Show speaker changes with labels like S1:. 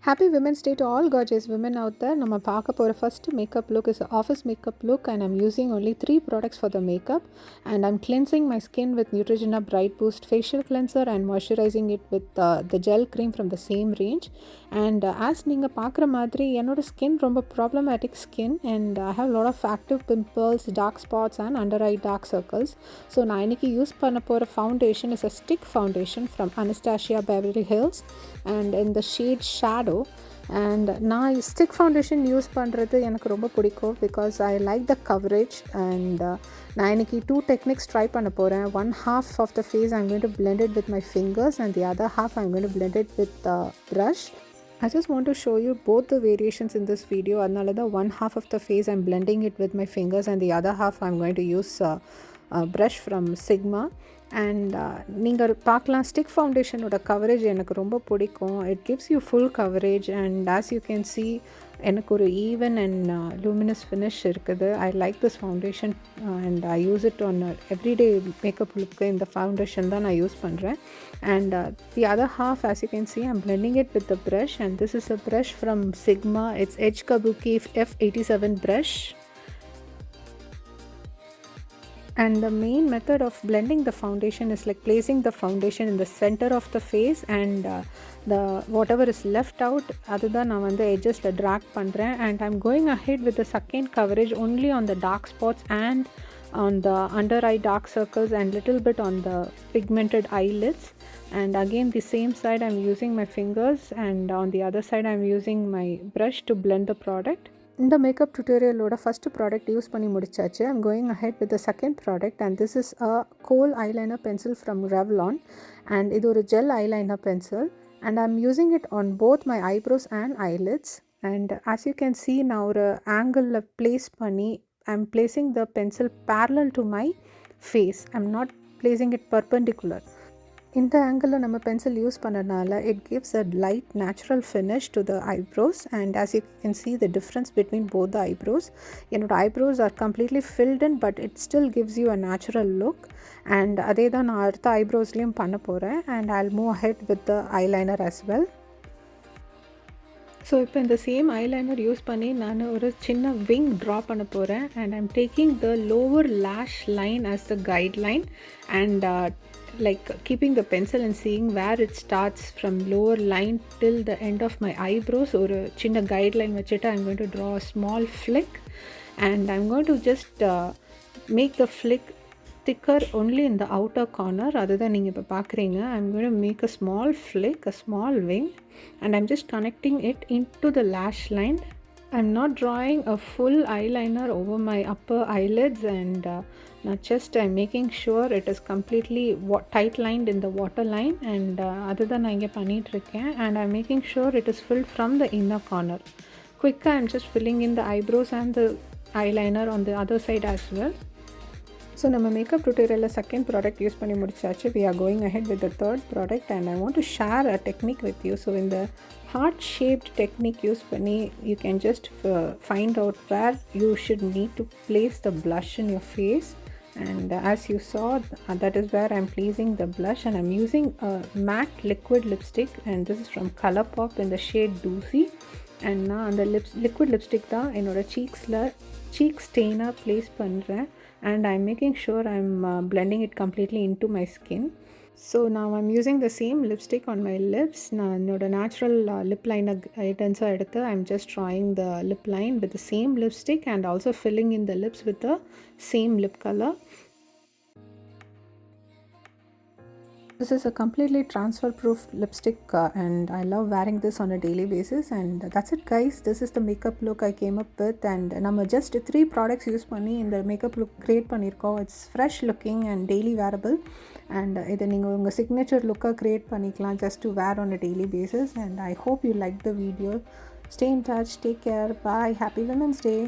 S1: Happy Women's Day to all gorgeous women out there. நம்ம பார்க்க போகிற first makeup look is an office makeup look and I'm using only 3 products for the makeup and I'm cleansing my skin with Neutrogena Bright Boost facial cleanser and moisturizing it with the gel cream from the same range. And as நீங்கள் பார்க்குற மாதிரி என்னோட skin ரொம்ப problematic skin and I have a lot of active pimples, dark spots and under eye dark circles. So நான் இன்னைக்கு use பண்ண போகிற foundation is a stick foundation from Anastasia Beverly Hills and in the shade Shadow. And நான் stick foundation use பண்ணுறது எனக்கு ரொம்ப பிடிக்கும் because I like the coverage and நான் இன்றைக்கி 2 டெக்னிக்ஸ் ட்ரை பண்ண போகிறேன். 1/2 of the face I'm going to blend it with my fingers and the other half I'm going to blend it with the brush. I just want to show you both the variations in this video. அதனால தான் 1/2 of the face I'm blending it with my fingers and the other half I'm going to use brush from Sigma. And நீங்கள் பார்க்கலாம் stick ஃபவுண்டேஷனோட coverage எனக்கு ரொம்ப பிடிக்கும். It gives you full coverage and as you can see எனக்கு ஒரு even and luminous finish இருக்குது. I like this foundation and I use it on everyday makeup லுக்கு. இந்த foundation தான் நான் யூஸ் பண்ணுறேன். And the other half as you can see I'm blending it with the brush and this is a brush from Sigma. It's Edge Kabuki F87 brush. And the main method of blending the foundation is like placing the foundation in the center of the face and the whatever is left out அதுதான் நான் வந்து edgesல drag பண்ணுறேன். And I'm going ahead with the second coverage only on the dark spots and on the under eye dark circles and little bit on the pigmented eyelids. And again the same side I'm using my fingers and on the other side I'm using my brush to blend the product. இந்த makeup டுட்டோரியலோட first product use பண்ணி முடிச்சாச்சு. I'm going ahead with the second product and this is a goal eyeliner pencil from Revlon and இது ஒரு gel eyeliner pencil and I'm using it on both my eyebrows and eyelids. And as you can see நான் ஒரு ஆங்கிளில் place பண்ணி I'm placing the pencil parallel to my face. I'm not placing it perpendicular. இந்த ஆங்கிளில் நம்ம pencil use பண்ணனால it gives a light natural finish to the eyebrows and as you can see the difference between both the eyebrows. என்னோட eyebrows are completely filled in but it still gives you a natural look and அதே தான் நான் அடுத்த eyebrows-லையும் பண்ண போகிறேன் and I'll move ahead with the eyeliner as well. So இப்போ இந்த same eyeliner use பண்ணி நான் ஒரு சின்ன விங் ட்ரா பண்ண போகிறேன் and I'm taking the lower lash line as the guideline and like keeping the pencil and seeing where it starts from lower line till the end of my eyebrows. ஒரு சின்ன guideline வச்சுட்டு I'm going to draw a small flick and I'm going to just make the flick thicker only in the outer corner. அதுதான் நீங்கள் இப்போ பார்க்குறீங்க. I'm going to make a small flick, a small wing and I'm just connecting it into the lash line. I'm not drawing a full eyeliner over my upper eyelids and not just I'm making sure it is completely tight lined in the waterline and அதுதான் நான் இங்கே பண்ணிகிட்ருக்கேன் and I'm making sure it is filled from the inner corner. Quicker I'm just filling in the eyebrows and the eyeliner on the other side as well. So நம்ம makeup டுட்டோரியலில் second product use பண்ணி முடிச்சாச்சு. We are going ahead with the third product and I want to share a technique with you. So இந்த heart shaped technique use பண்ணி you can just find out where you should need to place the blush in your face. And as you saw, that is where I'm placing the blush and I'm using a matte liquid lipstick and this is from ColourPop in the shade Doozy. And நான் அந்த liquid lipstick தான் என்னோட cheek stain-ஆ place பண்ணுறேன் and I'm making sure I'm blending it completely into my skin. So now I'm using the same lipstick on my lips. நான் என்னோட natural lip liner guidance-ஆ எடுத்து I'm just drawing the lip line with the same lipstick and also filling in the lips with the same lip color. This is a completely transfer proof lipstick and I love wearing this on a daily basis and that's it guys. This is the makeup look I came up with and நம்ம just 3 products use பண்ணி இந்த makeup look create பண்ணியிருக்கோம். It's fresh looking and daily wearable and இதை நீங்கள் உங்கள் signature look-ஆ create பண்ணிக்கலாம் just to wear on a daily basis and I hope you liked the video. Stay in touch, take care, bye, happy Women's Day.